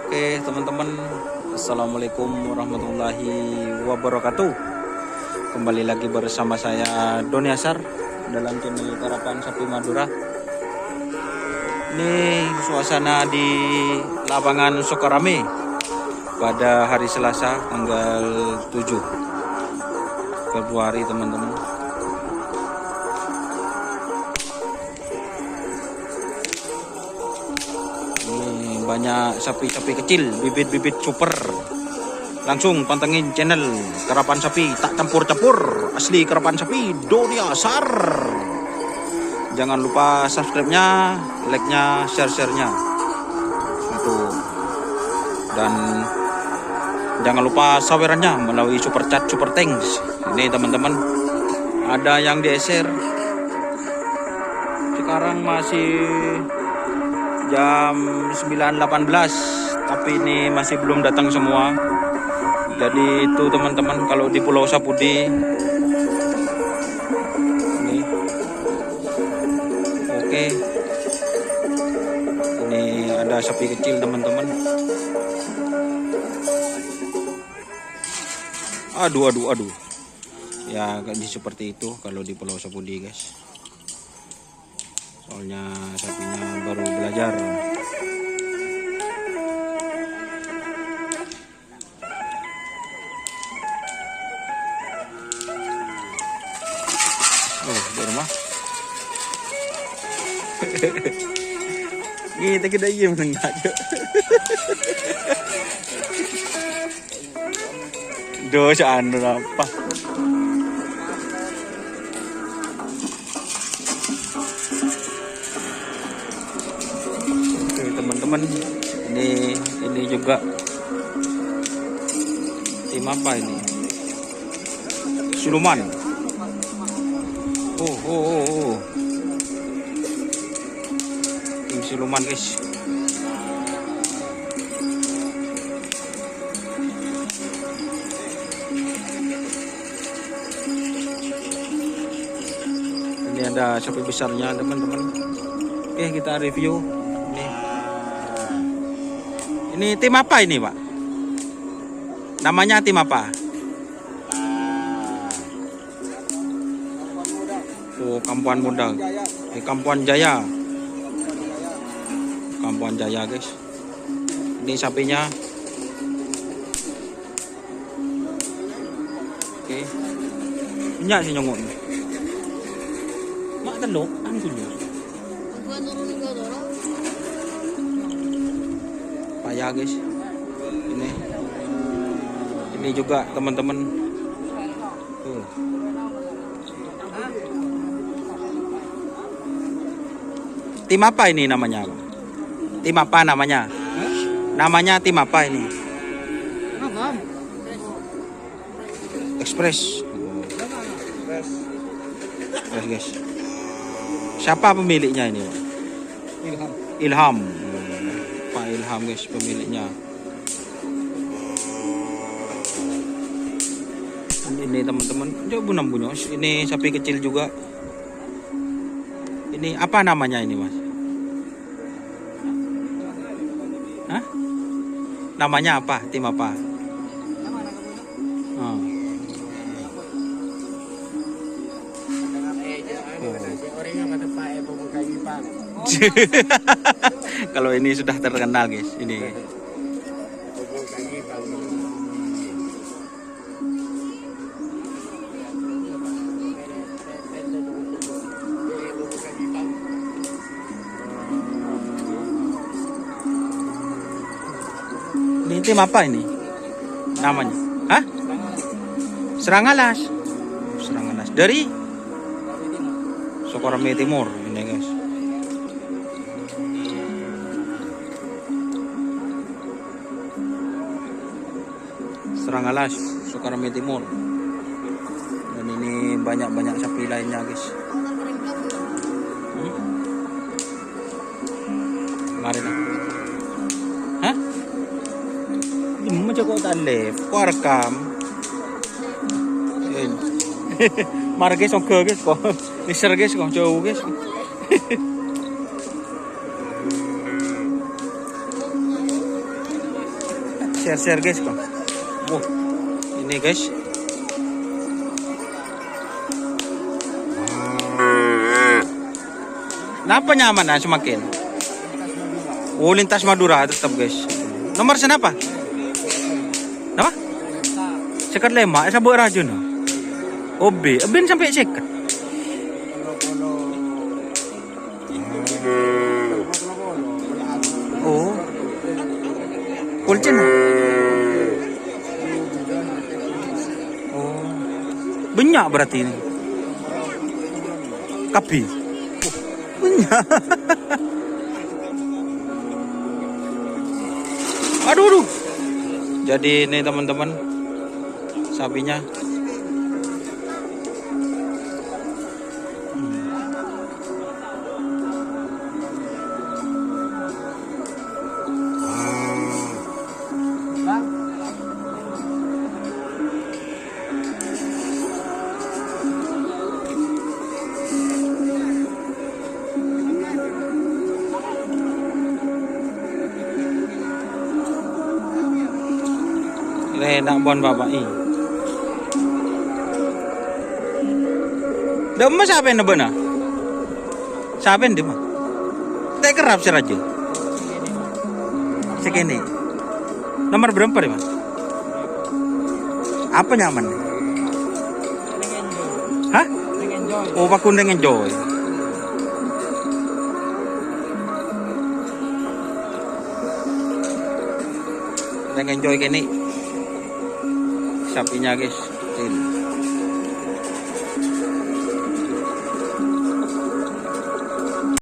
Oke teman-teman, Assalamualaikum warahmatullahi wabarakatuh. Kembali lagi bersama saya Doni Asar dalam channel Karapan Sapi Madura. Ini suasana di lapangan Sukarame pada hari Selasa tanggal 7 Februari teman-teman. Banyak sapi-sapi kecil, bibit-bibit super. Langsung pantengin channel Karapan Sapi tak campur-campur, asli Karapan Sapi Doni Asar. Jangan lupa subscribe-nya, like-nya, share-nya itu. Dan jangan lupa sawerannya melalui super chat, super thanks. Ini teman-teman, ada yang di-share. Sekarang masih jam 9.18, tapi ini masih belum datang semua. Jadi itu teman-teman, kalau di Pulau Sapudi ini oke. Ini ada sapi kecil teman-teman. Aduh. Ya jadi seperti itu kalau di Pulau Sapudi guys. Soalnya sapinya baru belajar. Oh, di rumah. Kita kena diem nengak je. Dosa anu apa? Teman-teman, ini juga tim apa ini? Siluman. Oh. Tim siluman guys. Ini ada sapi besarnya teman-teman. Oke, kita review. Ini tim apa ini, Pak? Namanya tim apa? Oh, Kampuan Muda. Kampuan Jaya. Kampuan Jaya, guys. Ini sapinya. Oke. Minyak sih nyongon. Mak teluk, angkunya. Ya guys, ini juga teman-teman. Tim apa ini namanya? Tim apa namanya? Namanya tim apa ini? Express. Guys. Siapa pemiliknya ini? Ilham. Ilham guys pemiliknya. Ini teman-teman, coba bunyos. Ini sapi kecil juga. Ini apa namanya ini mas? Hah? Namanya apa? Tim apa? Oh. Kalau ini sudah terkenal guys, ini. Ini tim apa ini? Namanya? Hah? Serangalas. Serangalas dari Sukarame Timur ini guys. Serangalas, Sukarame Timur. Dan ini banyak-banyak sapi lainnya guys. Mari lah. Hah? Ini macam kau tak live, kau rekam. Mari guys, oke guys, kau lister guys, kau jauh guys. share guys kok. Wah, ini guys. Kenapa nyaman semakin? Oh, lintas Madura tetap guys. Nomor senapa? Nama? Sekat lema, sabuk rajun. OB, ben sampai sekat. Oh. Kulcin. Oh. Banyak berarti ini. Kapi. Banyak. Aduh. Jadi ini teman-teman sapinya. Nak bon bapak i. Dah mas siapa yang nebena? Siapa yang dia mah? Tak kerap sih raja. Sekene. Nomor berapa deh mas? Apa nyaman? Hah? Oh, Pak Kundeng enjoy. Enjoy kene. Sapinya guys.